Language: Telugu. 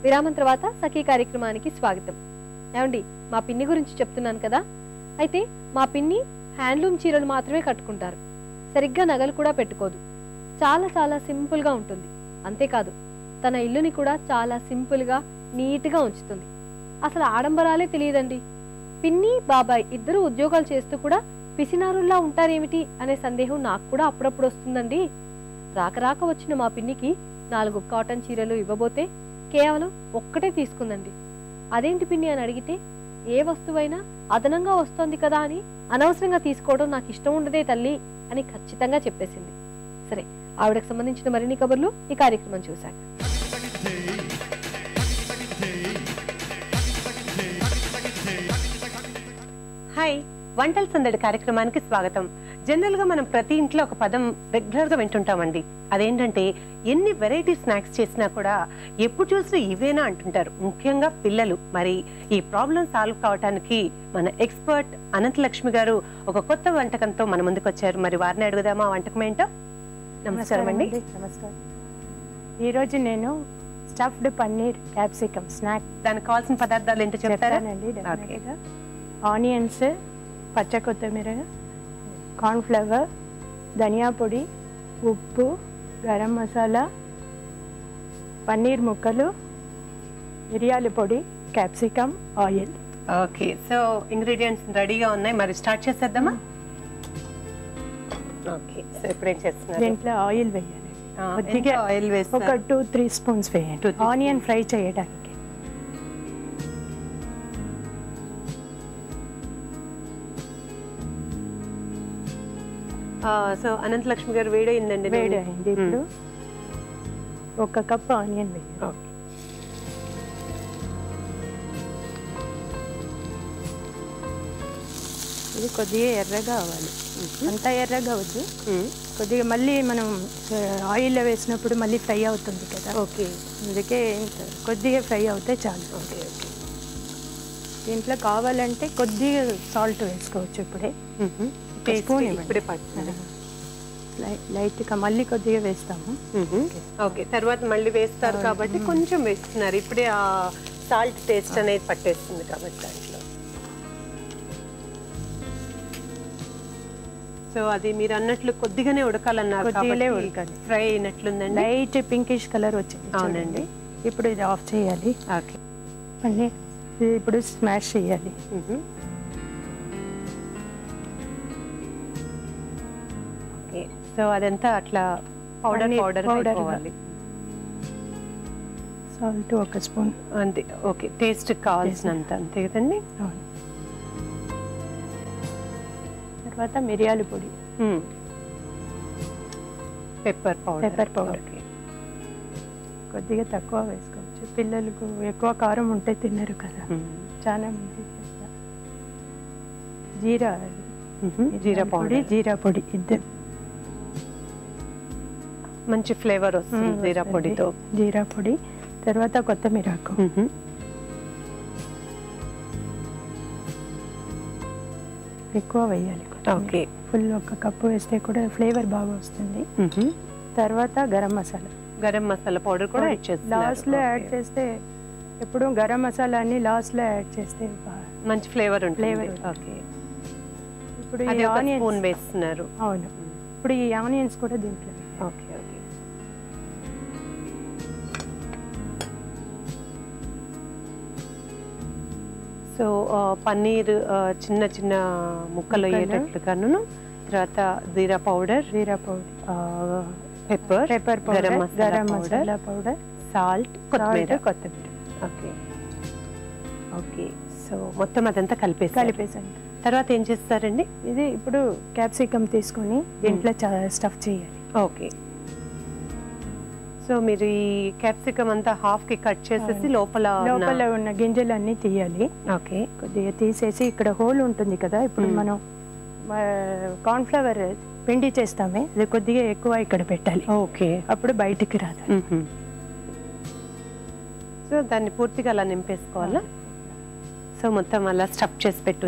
విరామం తర్వాత సఖీ కార్యక్రమానికి స్వాగతం. ఏమండి, మా పిన్ని గురించి చెప్తున్నాను కదా. అయితే మా పిన్ని హ్యాండ్లూమ్ చీరలు మాత్రమే కట్టుకుంటారు. సరిగ్గా నగలు కూడా పెట్టుకోదు. చాలా చాలా సింపుల్గా ఉంటుంది. అంతేకాదు, తన ఇల్లుని కూడా చాలా సింపుల్గా నీట్గా ఉంచుతుంది. అసలు ఆడంబరాలే తెలియదండి. పిన్ని బాబాయ్ ఇద్దరు ఉద్యోగాలు చేస్తూ కూడా పిసినారుల్లా ఉంటారేమిటి అనే సందేహం నాకు కూడా అప్పుడప్పుడు వస్తుందండి. రాక వచ్చిన మా పిన్నికి 4 కాటన్ చీరలు ఇవ్వబోతే కేవలం ఒక్కటే తీసుకుందండి. అదేంటి పిన్ని అని అడిగితే, ఏ వస్తువైనా అదనంగా వస్తోంది కదా అని అనవసరంగా తీసుకోవడం నాకు ఇష్టం ఉండదే తల్లి అని ఖచ్చితంగా చెప్పేసింది. సరే, ఆవిడకు సంబంధించిన మరిన్ని కబుర్లు ఈ కార్యక్రమం చూశాక. హాయ్, వంటల సందడి కార్యక్రమానికి స్వాగతం. జనరల్ గా మనం ప్రతి ఇంట్లో ఒక పదం రెగ్యులర్ గా వింటుంటామండి. అదేంటంటే, ఎన్ని వెరైటీ స్నాక్స్ చేసినా కూడా ఎప్పుడు చూసినా ఇవేనా అంటుంటారు, ముఖ్యంగా పిల్లలు. మరి ఈ ప్రాబ్లం సాల్వ్ కావడానికి మన ఎక్స్పర్ట్ అనంతలక్ష్మి గారు ఒక కొత్త వంటకంతో మన ముందుకు వచ్చారు. మరి వారిని అడుగుదామా వంటకం ఏంటో? నమస్కారం అండి. నమస్కారం. ఈరోజు నేను స్టఫ్డ్ పన్నీర్ క్యాప్సికమ్ స్నాక్. దానికి కావాల్సిన పదార్థాలు ఏంటో చెప్తారండి? ఆనియన్స్, పచ్చ కొత్తిమీర, కార్న్ఫ్లవర్, ధనియా పొడి, ఉప్పు, గరం మసాలా, పన్నీర్ ముక్కలు, మిరియాల పొడి, capsicum, oil. Okay, so ingredients రెడీగా ఉన్నాయి. మరి స్టార్ట్ చేసేద్దామా? ఓకే, సో ఇప్పుడు ఏం చేస్తున్నారు? దీంట్లో ఆయిల్ వేయాలి. కొద్దిగా ఆయిల్ వేసి ఒక 2-3 స్పూన్స్ వేయండి ఆనియన్ ఫ్రై చేయడానికి. సో అనంతలక్ష్మి గారు వేడైందండి. వేడైంది. ఇప్పుడు 1 కప్ ఆనియన్ వేయండి. ఇది కొద్దిగా ఎర్రగా అవ్వాలి. అంతా ఎర్రగా అవద్దు, కొద్దిగా మళ్ళీ మనం ఆయిల్లో వేసినప్పుడు మళ్ళీ ఫ్రై అవుతుంది కదా. ఓకే, అందుకే కొద్దిగా ఫ్రై అవుతే చాలు. Okay okay. దీంట్లో కావాలంటే కొద్దిగా సాల్ట్ వేసుకోవచ్చు. ఇప్పుడే ఇప్పుడే పడుతుంది. లైట్గా మళ్ళీ కొద్దిగా వేస్తాము. ఓకే, తర్వాత మళ్ళీ వేస్తారు కాబట్టి కొంచెం వేస్తున్నారు. ఇప్పుడే ఆ సాల్ట్ టేస్ట్ అనేది పట్టేస్తుంది కాబట్టి దాంట్లో. సో అది మీరు అన్నట్లు కొద్దిగానే ఉడకాలన్నారు, ఫ్రై అయినట్లుందండి. లైట్ పింకిష్ కలర్ వచ్చింది. అవునండి. ఇప్పుడు ఇది ఆఫ్ చేయాలి. ఓకే, పన్నీర్ ఇప్పుడు స్మాష్ చేయాలి. ఓకే, సో అదంతా అట్లా పౌడర్ అయిపోవాలి. సాల్ట్ 1 స్పూన్ అంతే. ఓకే, టేస్ట్ కావాల్సినంత అంతే కదండి. అవును. తర్వాత మిరియాల పొడి, పెప్పర్ పౌడర్. కొద్దిగా తక్కువ వేసుకోవచ్చు, పిల్లలకు ఎక్కువ కారం ఉంటే తినరు కదా చాలా మంది. జీరా పొడి ఇద్దరు, మంచి ఫ్లేవర్ వస్తుంది జీరా పొడితో. జీరా పొడి, తర్వాత కొత్తిమీరాకు ఎక్కువ వేయాలి. ఓకే, ఫుల్ 1 కప్పు వేస్తే కూడా ఫ్లేవర్ బాగా వస్తుంది. తర్వాత గరం మసాలా పౌడర్ కూడా లాస్ట్ లో యాడ్ చేస్తే, ఎప్పుడు గరం మసాలా అన్ని లాస్ట్ లో యాడ్ చేస్తే మంచి ఫ్లేవర్ ఉంటుంది. ఓకే, ఇప్పుడు ఈ ఆనియన్స్ వేస్తున్నారు. అవును, ఇప్పుడు ఈ ఆనియన్స్ కూడా దీంట్లో. Okay okay. సో పన్నీర్ చిన్న చిన్న ముక్కలు అయ్యేటట్లుగాను, తర్వాత jeera powder, pepper powder, garam masala powder, salt, కొత్తిమీర. Okay okay. సో మొత్తం అదంతా కలిపేసాను. తర్వాత ఏం చేస్తారండి? ఇది ఇప్పుడు క్యాప్సికమ్ తీసుకొని దీంట్లో స్టఫ్ చేయాలి. ఓకే, సో మీరు ఈ క్యాప్సికమ్ అంతా హాఫ్ కి కట్ చేసేసి లోపల ఉన్న గింజలన్నీ తీయాలి. ఓకే, కొద్దిగా తీసేసి ఇక్కడ హోల్ ఉంటుంది కదా, ఇప్పుడు మనం కార్న్ఫ్లవర్ పిండి చేస్తామే, అది కొద్దిగా ఎక్కువ ఇక్కడ పెట్టాలి. ఓకే, అప్పుడు బయటికి రాదు. సో దాన్ని పూర్తిగా అలా నింపేసుకోవాలా? సో మొత్తం అలా స్టఫ్ చేసి పెట్టు.